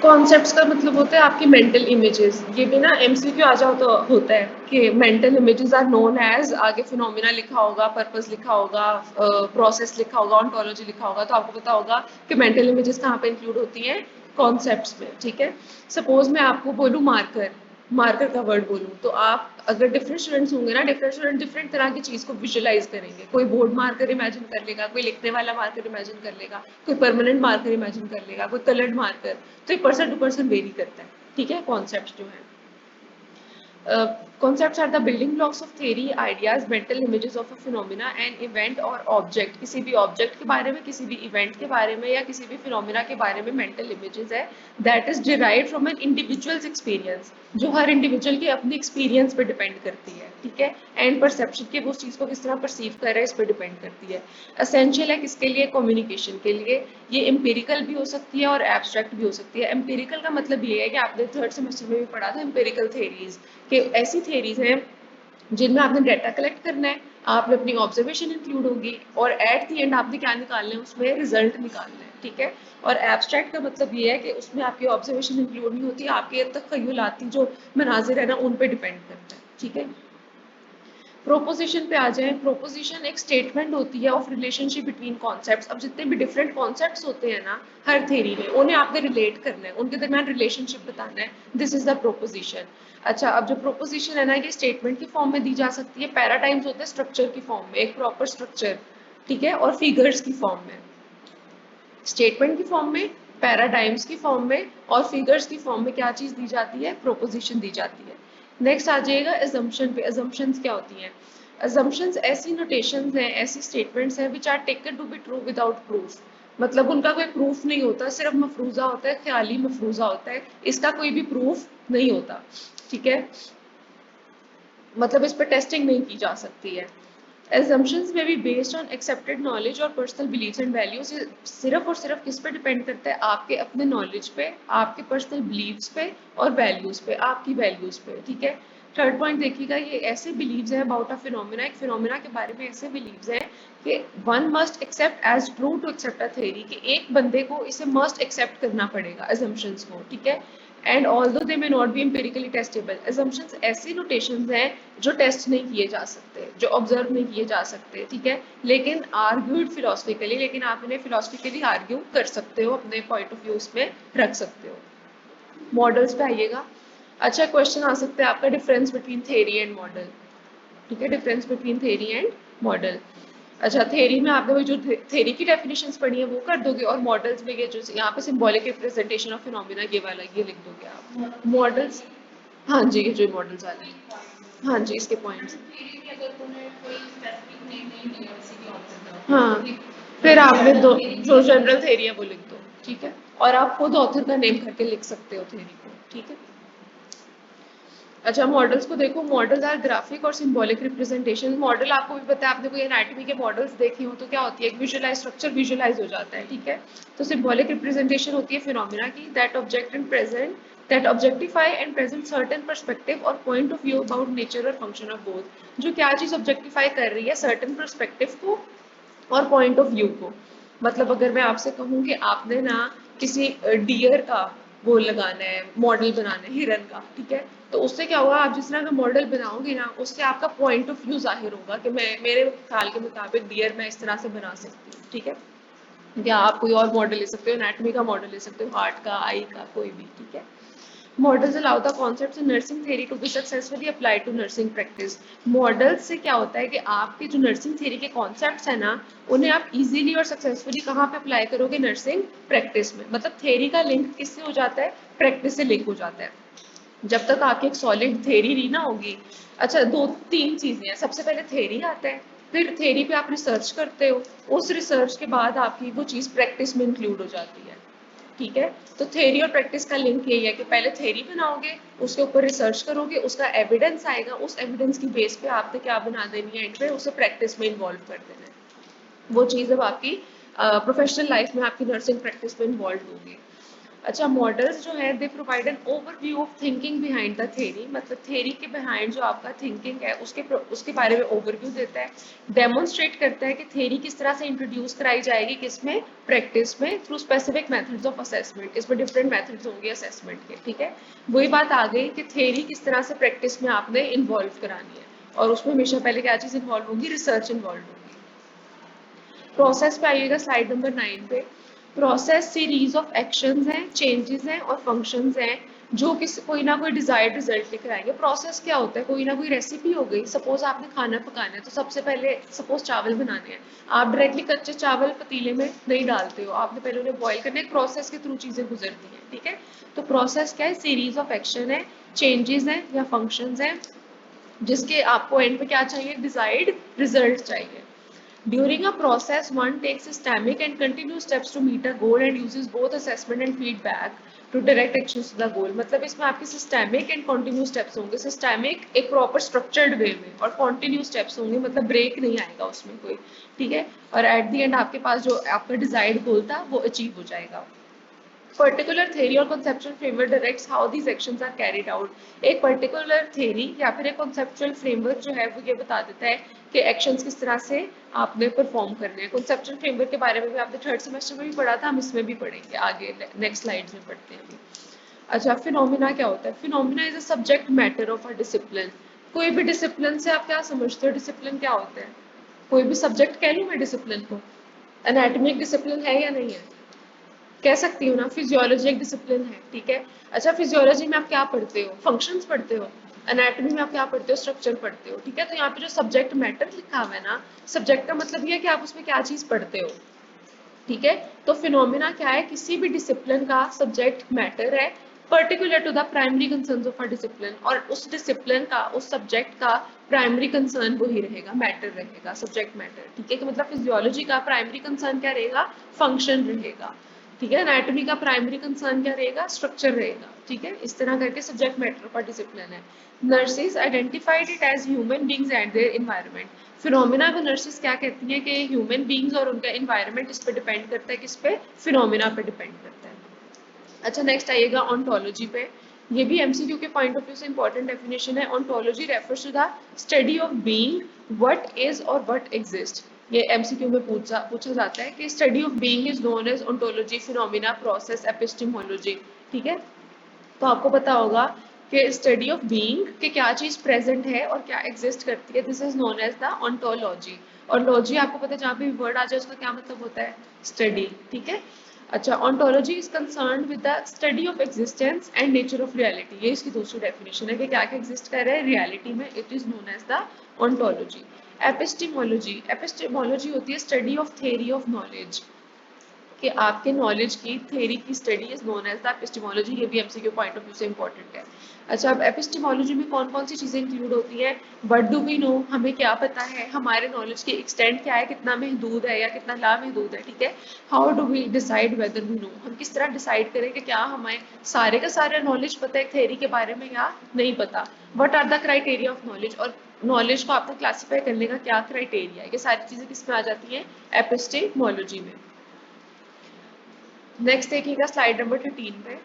Concepts का मतलब होता है आपकी मेंटल इमेजेस। ये भी ना एमसीक्यू आ जाओ तो होता है कि mental images are known as, आगे फिनोमिना लिखा होगा, पर्पस लिखा होगा, प्रोसेस लिखा होगा, ऑन्टोलॉजी लिखा होगा, तो आपको पता होगा कि मेंटल इमेजेस कहाँ पे इंक्लूड होती हैं, कॉन्सेप्ट्स में। ठीक है, सपोज मैं आपको बोलूँ मार्कर, मार्कर का वर्ड बोलूँ, तो आप अगर डिफरेंट स्टूडेंट्स होंगे ना, डिफरेंट स्टूडेंट डिफरेंट तरह की चीज़ को विजुलाइज करेंगे। कोई बोर्ड मार्कर इमेजिन कर लेगा, कोई लिखने वाला मार्कर इमेजिन कर लेगा, कोई परमानेंट मार्कर इमेजिन कर लेगा, कोई कलर्ड मार्कर। तो ये पर्सन टू पर्सन वेरी करता है। ठीक है, कॉन्सेप्ट जो है, concepts are the building blocks of theory, ideas, mental images of a phenomena, an event or object। किसी भी ऑब्जेक्ट के बारे में, किसी भी इवेंट के बारे में या किसी भी फिनोमिना के बारे में मेंटल इमेजेस है, that is derived from an individual's experience, जो हर इंडिविजुअल के अपने एक्सपीरियंस पे डिपेंड करती है। ठीक है, एंड परसेप्शन के वो उस चीज़ को किस तरह परसीव कर रहे हैं इस पर डिपेंड करती है। असेंशियल है किसके लिए, कम्युनिकेशन के लिए। ये एम्पिरिकल भी हो सकती है और एब्स्ट्रैक्ट भी हो सकती है। एम्पिरिकल का मतलब ये है कि आपने थर्ड सेमेस्टर में भी पढ़ा था एम्पिरिकल थेरीज, कि ऐसी थेरीज हैं जिनमें आपने डाटा कलेक्ट करना है, आपने अपनी ऑब्जर्वेशन इंक्लूड होगी, और एट दी एंड आपने क्या निकालना है, उसमें रिजल्ट निकालना है। ठीक है, और एब्स्ट्रैक्ट का मतलब ये है कि उसमें आपकी ऑब्जर्वेशन इंक्लूड नहीं होती, आपके तख्यलाती जो मनाजिर है ना उन पे डिपेंड करता है। ठीक है, प्रोपोजिशन पे आ जाए। प्रोपोजिशन एक स्टेटमेंट होती है ऑफ रिलेशनशिप बिटवीन कॉन्सेप्ट्स। अब जितने भी डिफरेंट कॉन्सेप्ट्स होते हैं ना हर थ्योरी में, उन्हें आपने रिलेट करना है, उनके दरमियान रिलेशनशिप बताना है, दिस इज द प्रोपोजिशन। अच्छा, अब जो प्रोपोजिशन है ना, ये स्टेटमेंट की फॉर्म में दी जा सकती है, पैराटाइम्स होते हैं स्ट्रक्चर की फॉर्म में, एक प्रॉपर स्ट्रक्चर। ठीक है, और फिगर्स की फॉर्म में, स्टेटमेंट की फॉर्म में, पैराडाइम्स की फॉर्म में, और फिगर्स की फॉर्म में क्या चीज़ दी जाती है, प्रोपोजिशन दी जाती है। नेक्स्ट आ जाएगा एजम्पशन पे। एजम्पशंस क्या होती हैं? एजम्पशंस ऐसी नोटेशंस हैं, ऐसी स्टेटमेंट्स हैं which are taken to be true without proof. मतलब उनका कोई प्रूफ नहीं होता, सिर्फ मफरूजा होता है, ख्याली मफरूजा होता है, इसका कोई भी प्रूफ नहीं होता। ठीक है, मतलब इस पर टेस्टिंग नहीं की जा सकती है। Assumptions may be based on accepted knowledge और personal beliefs and values। ये सिर्फ और सिर्फ किस पे डिपेंड करता है, आपके अपने नॉलेज पे, आपके पर्सनल बिलीव्स पे और वैल्यूज पे, आपकी वैल्यूज पे। ठीक है, थर्ड पॉइंट देखिएगा, ये ऐसे बिलीव्स हैं अबाउट अ फिनोमिना, एक फिनोमिना के बारे में ऐसे बिलीव्स हैं कि one must accept as true to accept a theory, कि एक बंदे को इसे मस्ट एक्सेप्ट करना पड़ेगा assumptions को। ठीक है, and although they may not be empirically testable. assumptions ऐसी नोटेशंस हैं जो टेस्ट नहीं किए जा सकते, जो ऑब्जर्व नहीं किए जा सकते। ठीक है, लेकिन आर्ग्यूड फिलोसफिकली, लेकिन आप इन्हें फिलोसफिकली आर्ग्यू कर सकते हो, अपने पॉइंट ऑफ व्यू में रख सकते हो। मॉडल्स पे आइएगा। अच्छा, क्वेश्चन आ सकता है आपका difference between theory and model. ठीक है, difference between theory and model. अच्छा, थ्योरी में आपने वो जो थ्योरी की डेफिनेशंस पढ़ी है वो कर दोगे, और मॉडल्स में ये जो यहाँ पे सिंबॉलिक रिप्रेजेंटेशन ऑफ फिनोमिना ये वाला ये लिख दोगे आप। मॉडल्स, हाँ जी, ये जो मॉडल्स वाले हैं, हाँ जी, इसके पॉइंट्स। हाँ, फिर आपने दो जो जनरल थ्योरी है वो लिख दो। ठीक है, और आप खुद ऑथर का नेम करके लिख सकते हो थ्योरी को। ठीक है, अच्छा, मॉडल्स को देखो। मॉडल्स आर ग्राफिक और सिंबॉलिक रिप्रेजेंटेशन। मॉडल आपको भी पता है, आपने कोई एनाटॉमी के मॉडल्स देखे हो तो क्या होती है, एक विजुअलाइज स्ट्रक्चर विजुअलाइज हो जाता है। ठीक है, तो सिंबॉलिक रिप्रेजेंटेशन होती है फिनोमिना की, that object and present, that objectify and present certain perspective और point of view about nature और फंक्शन ऑफ बोथ। जो क्या चीज़ ऑब्जेक्टिफाई कर रही है, सर्टेन पर्सपेक्टिव को और पॉइंट ऑफ व्यू को। मतलब अगर मैं आपसे कहूँ कि आपने ना किसी डियर का वो लगाना है, मॉडल बनाना है हिरन का। ठीक है, तो उससे क्या होगा, आप जिस तरह का मॉडल बनाओगे ना, उससे आपका पॉइंट ऑफ व्यू जाहिर होगा कि मैं मेरे ख्याल के मुताबिक डियर मैं इस तरह से बना सकती हूँ। ठीक है, या आप कोई और मॉडल ले सकते हो, एनाटॉमी का मॉडल ले सकते हो, हार्ट का, आई का, कोई भी। ठीक है, models allow the concepts in nursing theory to be successfully applied to nursing practice. Models से क्या होता है कि आपके जो नर्सिंग थ्योरी के कॉन्सेप्ट्स हैं ना, उन्हें आप इजीली और सक्सेसफुली कहाँ पे अप्लाई करोगे, नर्सिंग प्रैक्टिस में। मतलब थ्योरी का लिंक किससे हो जाता है, प्रैक्टिस से लिंक हो जाता है। जब तक आपकी एक सॉलिड थ्योरी नहीं ना होगी। अच्छा, दो तीन चीजें हैं, सबसे पहले थ्योरी आता है, फिर थ्योरी पे आप रिसर्च करते हो, उस रिसर्च के बाद आपकी वो चीज़ प्रैक्टिस में इंक्लूड हो जाती है। ठीक है, तो थ्योरी और प्रैक्टिस का लिंक यही है कि पहले थ्योरी बनाओगे, उसके ऊपर रिसर्च करोगे, उसका एविडेंस आएगा, उस एविडेंस की बेस पे आपने क्या बना देनी है, एंड पे उसे प्रैक्टिस में इन्वॉल्व कर देना है। वो चीज़ अब आपकी प्रोफेशनल लाइफ में आपकी नर्सिंग प्रैक्टिस में इन्वॉल्व होगी। अच्छा, मॉडल्स जो है they provide an overview of thinking behind the theory, मतलब थ्योरी के बिहाइंड जो आपका थिंकिंग है उसके बारे में ओवरव्यू देता है, डेमोन्स्ट्रेट करता है कि थ्योरी किस तरह से इंट्रोड्यूस कराई जाएगी, किसमें, प्रैक्टिस में, through specific methods of assessment. इसमें डिफरेंट मेथड्स होंगे असेसमेंट के, ठीक है। वही बात आ गई कि थ्योरी किस तरह से प्रैक्टिस में आपने इन्वॉल्व करानी है, और उसमें हमेशा पहले क्या चीज़ इन्वॉल्व होगी, रिसर्च इन्वॉल्व होगी। प्रोसेस पे आइएगा स्लाइड नंबर 9 पे। प्रोसेस सीरीज ऑफ एक्शंस हैं, चेंजेस हैं और फंक्शंस हैं जो किस कोई ना कोई डिजायर्ड रिजल्ट लेकर आएंगे। प्रोसेस क्या होता है, कोई ना कोई रेसिपी हो गई, सपोज आपने खाना पकाना है तो सबसे पहले सपोज चावल बनाने हैं, आप डायरेक्टली कच्चे चावल पतीले में नहीं डालते हो, आपने पहले उन्हें बॉईल करना है, एक प्रोसेस के थ्रू चीजें गुजरती हैं, ठीक है। तो प्रोसेस क्या है, सीरीज ऑफ एक्शन है, चेंजेस हैं या फंक्शंस हैं, जिसके आपको एंड पे क्या चाहिए, डिजायर्ड रिजल्ट चाहिए। During a process, one takes systemic and continuous steps to meet a goal and uses both assessment and feedback to direct actions to the goal। मतलब इसमें आपके systemic and continuous steps होंगे। systemic एक proper structured way में, और continuous steps होंगे, मतलब break नहीं आएगा उसमें कोई, ठीक है। और at the end आपके पास जो आपका desired goal था वो achieve हो जाएगा। पर्टिकुलर थ्योरी और conceptual framework directs how these actions are carried out. एक पर्टिकुलर थ्योरी या फिर एक कॉन्सेप्चुअल फ्रेमवर्क जो है वो ये बता देता है कि एक्शंस किस तरह से आपने परफॉर्म करने हैं। कॉन्सेप्चुअल फ्रेमवर्क के बारे में भी आपने थर्ड सेमेस्टर में भी पढ़ा था, हम इसमें भी पढ़ेंगे आगे, नेक्स्ट स्लाइड्स में पढ़ते हैं अभी। अच्छा, फिनोमिना क्या होता है, phenomena is a subject matter of a discipline. कोई भी डिसिप्लिन से आप क्या समझते हो, डिसिप्लिन क्या होता है, कोई भी सब्जेक्ट कह लूँ मैं डिसिप्लिन को, एनाटॉमिक डिसिप्लिन है या नहीं है, कह सकती हूँ ना, फिजियोलॉजी एक डिसिप्लिन है, ठीक है। अच्छा, फिजियोलॉजी में आप क्या पढ़ते हो, फंक्शंस पढ़ते हो, एनाटॉमी में आप क्या पढ़ते हो, स्ट्रक्चर पढ़ते हो, ठीक है। तो यहाँ पे जो सब्जेक्ट मैटर लिखा हुआ है ना, सब्जेक्ट का मतलब ये है कि आप उसमें क्या चीज पढ़ते हो, ठीक है। तो फिनोमिना क्या है, किसी भी डिसिप्लिन का सब्जेक्ट मैटर है, particular to the primary concern of a discipline, और उस डिसिप्लिन का, उस सब्जेक्ट का प्राइमरी कंसर्न वही रहेगा, मैटर रहेगा, सब्जेक्ट मैटर, ठीक है। कि मतलब फिजियोलॉजी का प्राइमरी कंसर्न क्या रहेगा, फंक्शन रहेगा, ठीक है। एनाटॉमी का प्राइमरी कंसर्न क्या रहेगा, स्ट्रक्चर रहेगा, ठीक है। इस तरह करके सब्जेक्ट मैटर का डिसिप्लिन है। Nurses identified it as human beings and their environment. Phenomena को नर्सेज क्या कहती हैं कि ह्यूमन बींग्स और उनका इन्वायरमेंट इस पे डिपेंड करता है, किस पे, फिनोमिना पे डिपेंड करता है। अच्छा, नेक्स्ट आइएगा ऑन्टोलॉजी पे। ये भी एमसीक्यू के पॉइंट ऑफ व्यू से इंपॉर्टेंट डेफिनेशन है। Ontology refers to the study of being, what is और व्हाट एग्जिस्ट। ये एमसीक्यू में पूछा जाता है कि study of being is known as ontology, phenomena, process, epistemology, ठीक है। तो आपको पता होगा कि स्टडी ऑफ बीइंग कि क्या चीज प्रेजेंट है और क्या एग्जिस्ट करती है, this is known as the ontology. और लॉजी आपको पता है, जहाँ पे वर्ड आ जाए उसका क्या मतलब होता है, स्टडी, ठीक है। अच्छा, ontology is concern with the study of existence and nature of reality. ये इसकी दूसरी डेफिनेशन है कि क्या क्या एग्जिस्ट कर रहा है रियलिटी में, it is known as the ontology. Epistemology, epistemology होती है study of theory of knowledge, कि आपके नॉलेज की थ्योरी की study is known as the epistemology. ये भी एमसीक्यू पॉइंट ऑफ व्यू से इंपॉर्टेंट है। अच्छा, अब एपिस्टेमोलॉजी में कौन कौन सी चीजें इंक्लूड होती हैं, व्हाट डू वी नो, हमें क्या पता है, हमारे नॉलेज की एक्सटेंट क्या है, कितना महदूद है या कितना लामहदूद है, ठीक है। How do we decide whether we know, हम किस तरह डिसाइड करें कि क्या हमें सारे का सारा नॉलेज पता है थ्योरी के बारे में या नहीं पता। What are the criteria of knowledge, और नॉलेज को आपको क्लासीफाई करने का क्या क्राइटेरिया है, ये सारी चीजें किस में आ जाती हैं, एपिस्टेमोलॉजी में। नेक्स्ट देखिएगा स्लाइड नंबर 13 पे।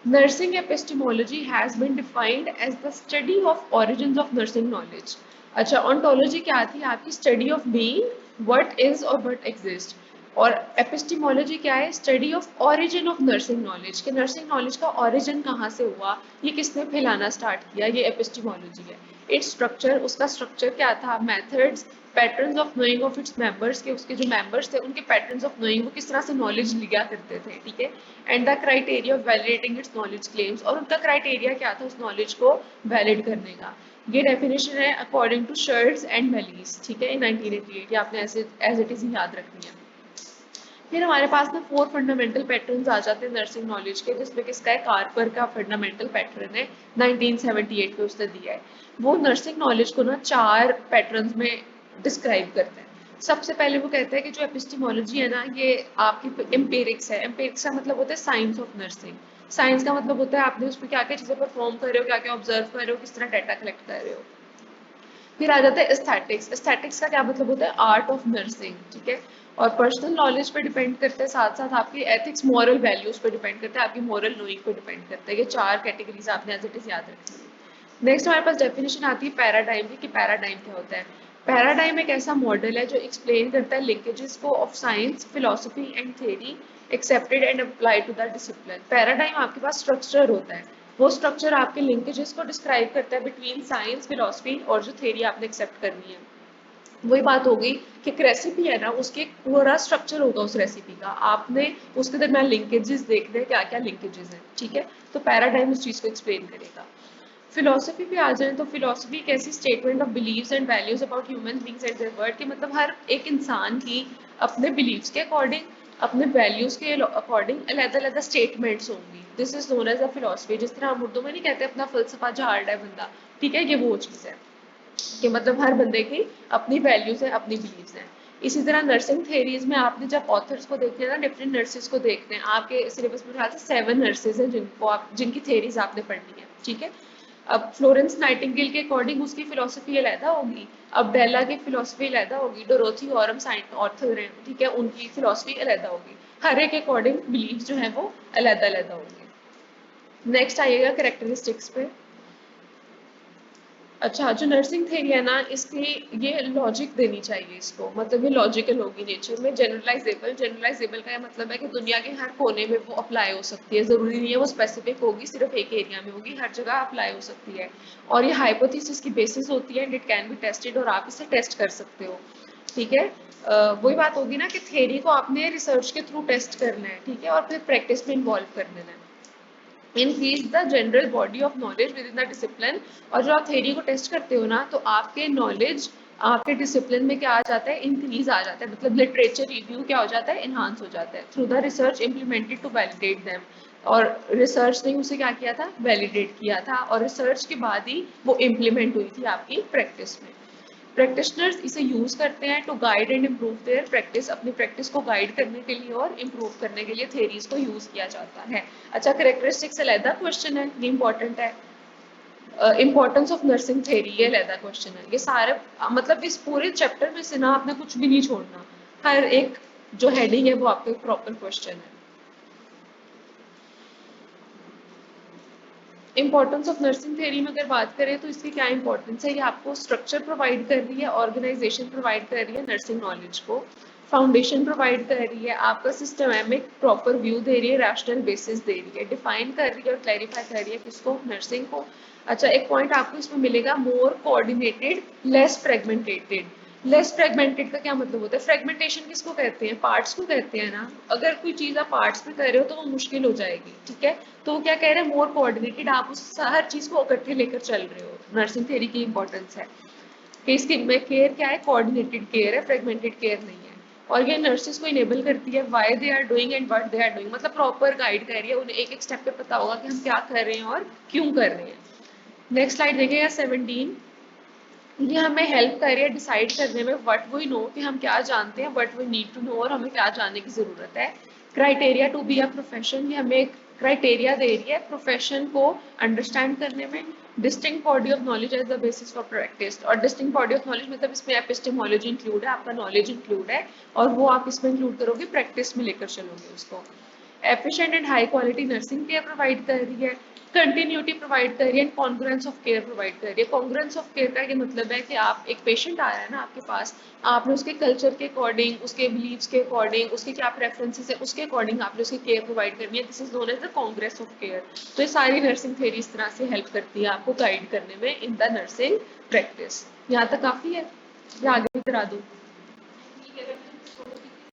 Nursing epistemology has been defined as the study of origins of nursing knowledge. अच्छा, ऑन्टोलॉजी क्या थी, आपकी study of being, what is और व्हाट एग्जिस्ट। और एपिस्टेमोलॉजी क्या है, study of origin of nursing knowledge, कि नर्सिंग नॉलेज का ओरिजिन कहाँ से हुआ, ये किसने फैलाना स्टार्ट किया, ये एपिस्टेमोलॉजी है। इट्स स्ट्रक्चर, उसका स्ट्रक्चर क्या था, methods, patterns of knowing of its members, के उसके जो मेंबर्स थे उनके पैटर्न्स ऑफ नोइंग, वो किस तरह से नॉलेज लिया करते थे, ठीक है। And the criteria of validating it's knowledge claims, और उनका क्राइटेरिया क्या था उस नॉलेज को वैलिड करने का। ये डेफिनेशन है अकॉर्डिंग टू शर्ट्स एंड मेलीज, ठीक है, 1988। ये आपने ऐसे एज इट इज ही याद रखनी है। फिर हमारे पास में 4 फंडामेंटल पैटर्न्स आ जाते हैं नर्सिंग नॉलेज के, जिसमें किसका है, कार्पर का फंडामेंटल पैटर्न है, 1978 में उसने दिया है। वो नर्सिंग नॉलेज को ना 4 पैटर्न्स में डिस्क्राइब करते हैं। सबसे पहले वो कहता है कि जो एपिस्टेमोलॉजी है ना, ये आपकी एम्पेरिक्स है। एम्पेरिक्स का मतलब होता है साइंस ऑफ नर्सिंग। साइंस का मतलब होता है आपने उसमें क्या क्या चीज़ें परफॉर्म कर रहे हो, क्या क्या ऑब्जर्व कर रहे हो, किस तरह डाटा कलेक्ट कर रहे हो। फिर आ जाता है एस्थेटिक्स। एस्थेटिक्स का क्या मतलब होता है, आर्ट ऑफ नर्सिंग, ठीक है। और पर्सनल नॉलेज पे डिपेंड करता है, साथ साथ आपकी एथिक्स मॉरल वैल्यूज पे डिपेंड करता है, आपकी मॉरल नोइंग पे डिपेंड करता है। ये 4 कैटेगरीज आपने एज इट इज याद रखनी है। नेक्स्ट हमारे पास डेफिनेशन आती है पैराडाइम की, कि पैराडाइम क्या होता है। पैराडाइम एक ऐसा मॉडल है जो एक्सप्लेन करता है लिंकेजेस को of science, philosophy and theory accepted and applied to the discipline. Paradigm आपके पास स्ट्रक्चर होता है, वो स्ट्रक्चर आपके लिंकेजेस को डिस्क्राइब करता है बिटवीन साइंस, फिलोसफी और जो थ्योरी आपने एक्सेप्ट करनी है। वही बात होगी कि एक रेसिपी है ना, उसके एक पूरा स्ट्रक्चर होगा उस रेसिपी का, आपने उसके दरमियान लिंकेजेस देखने हैं, क्या क्या लिंकेजेस हैं, ठीक है। तो पैराडाइम उस चीज़ को एक्सप्लेन करेगा। फिलोसफी पे आ जाए तो फिलोसफी एक ऐसी statement of beliefs and values about human beings and their world, कि मतलब हर एक इंसान की अपने बिलीव्स के अकॉर्डिंग, अपने वैल्यूज के अकॉर्डिंग अलग-अलग स्टेटमेंट्स होंगी। This is known as a philosophy. जिस तरह हम उर्दू में नहीं कहते अपना फलसफा झाड़ है बंदा, ठीक है, ये वो चीज़ है कि मतलब हर बंदे की अपनी वैल्यूज है, अपनी बिलीव्स हैं। इसी तरह नर्सिंग थेरीज में आपने जब ऑथर्स को देखते हैं ना, डिफरेंट नर्सेज को देखते हैं, आपके सिलेबस में ख्याल से 7 नर्सेज हैं जिनको आप, जिनकी थेरीज आपने पढ़नी है, ठीक है। अब फ्लोरेंस नाइटिंगेल के अकॉर्डिंग उसकी फिलोसफी अलहदा होगी, अब बेला की फिलोसफी अलहदा होगी, डोरोथी ऑरम साइंस ऑथर हैं, ठीक है, उनकी फिलोसफी अलहदा होगी। हर एक अकॉर्डिंग बिलीव जो है वो अलहदा अलहदा होंगे। नेक्स्ट आइएगा करेक्टरिस्टिक्स पे। अच्छा, जो नर्सिंग थ्योरी है ना, इसकी ये लॉजिक देनी चाहिए इसको, मतलब ये लॉजिकल होगी नेचर में। जनरलाइजेबल, जनरलाइजेबल का मतलब है कि दुनिया के हर कोने में वो अप्लाई हो सकती है, ज़रूरी नहीं है वो स्पेसिफिक होगी सिर्फ एक एरिया में होगी, हर जगह अप्लाई हो सकती है। और ये हाइपोथेसिस की बेसिस होती है and it can be tested, और आप इसे टेस्ट कर सकते हो, ठीक है। वही बात होगी ना कि थ्योरी को आपने रिसर्च के थ्रू टेस्ट करना है, ठीक है, और फिर प्रैक्टिस में इन्वॉल्व कर देना है। Increase the general body of knowledge with in the discipline. और जो आप थ्योरी को टेस्ट करते हो ना, तो आपके नॉलेज आपके डिसिप्लिन में क्या आ जाता है, इंक्रीज आ जाता है, मतलब लिटरेचर रिव्यू क्या हो जाता है, इन्हांस हो जाता है through the research implemented to validate them. और रिसर्च ने उसे क्या किया था, वैलिडेट किया था, और रिसर्च के बाद ही वो इम्प्लीमेंट हुई थी आपकी प्रैक्टिस में। प्रैक्टिशनर्स इसे यूज करते हैं to guide and improve their practice, अपनी प्रैक्टिस को गाइड करने के लिए और इम्प्रूव करने के लिए थेरीज को यूज किया जाता है। अच्छा, करेक्टरिस्टिक्स अलहदा क्वेश्चन है, ये इंपॉर्टेंट है। इंपॉर्टेंस ऑफ नर्सिंग थेरी, ये अलहदा क्वेश्चन है। ये सारे मतलब इस पूरे चैप्टर में से ना आपने कुछ भी नहीं छोड़ना, हर एक जो हेडिंग है वो आपका एक प्रॉपर क्वेश्चन है। इंपॉर्टेंस ऑफ नर्सिंग थ्योरी में अगर बात करें तो इसकी क्या इंपॉर्टेंस है, ये आपको स्ट्रक्चर प्रोवाइड कर रही है, ऑर्गेनाइजेशन प्रोवाइड कर रही है नर्सिंग नॉलेज को, फाउंडेशन प्रोवाइड कर रही है, आपका सिस्टमैटिक प्रॉपर व्यू दे रही है, रैशनल बेसिस दे रही है, डिफाइन कर रही है और क्लैरिफाई कर रही है किसको, नर्सिंग को। अच्छा, एक पॉइंट आपको इसमें मिलेगा, मोर कोऑर्डिनेटेड लेस फ्रेगमेंटेटेड। लेस फ्रेगमेंटेड का क्या मतलब होता है, फ्रेगमेंटेशन किसको कहते हैं, पार्ट्स को कहते हैं ना। अगर कोई चीज़ आप पार्ट्स में कर रहे हो तो वो मुश्किल हो जाएगी, ठीक है। तो वो क्या कह रहे हैं, मोर कोऑर्डिनेटेड, आप उस हर चीज़ को इकट्ठे लेकर चल रहे हो। नर्सिंग थ्योरी की इंपॉर्टेंस है कि इसकी में केयर क्या है, कोऑर्डिनेटेड केयर है, फ्रेगमेंटेड केयर नहीं है। और ये नर्सेज को इनेबल करती है why they are doing and what they are doing, मतलब प्रॉपर गाइड कर रही है उन्हें, एक एक स्टेप पे पता होगा कि हम क्या कर रहे हैं और क्यों कर रहे हैं। नेक्स्ट स्लाइड देखिएगा 17। ये हमें हेल्प कर रही है डिसाइड करने में व्हाट वी नो, कि हम क्या जानते हैं, what we need to know, और हमें क्या जानने की ज़रूरत है। Criteria to be a profession, ये हमें एक क्राइटेरिया दे रही है प्रोफेशन को अंडरस्टैंड करने में। Distinct body of knowledge as the basis for practice, और डिस्टिंक्ट बॉडी ऑफ नॉलेज मतलब इसमें एपिस्टेमोलॉजी इंक्लूड है, आपका नॉलेज इंक्लूड है, और वो आप इसमें इंक्लूड करोगे, प्रैक्टिस में लेकर चलोगे उसको। Efficient and high quality nursing care provide कर रही है, कंटिन्यूटी प्रोवाइड कर रही है, कॉन्ग्रुएंस ऑफ केयर प्रोवाइड कर रही है। कॉन्ग्रुएंस ऑफ केयर का ये मतलब है कि आप, एक पेशेंट आया है ना आपके पास, आपने उसके कल्चर के अकॉर्डिंग, उसके बिलीव्स के अकॉर्डिंग, उसके क्या प्रेफरेंसेस है उसके अकॉर्डिंग आपने उसकी केयर प्रोवाइड करनी है। This is known as the congress of care. तो ये सारी नर्सिंग थ्योरी इस तरह से हेल्प करती है आपको गाइड करने में इन द नर्सिंग प्रैक्टिस। यहाँ तक काफ़ी है या आगे भी करा दूँ?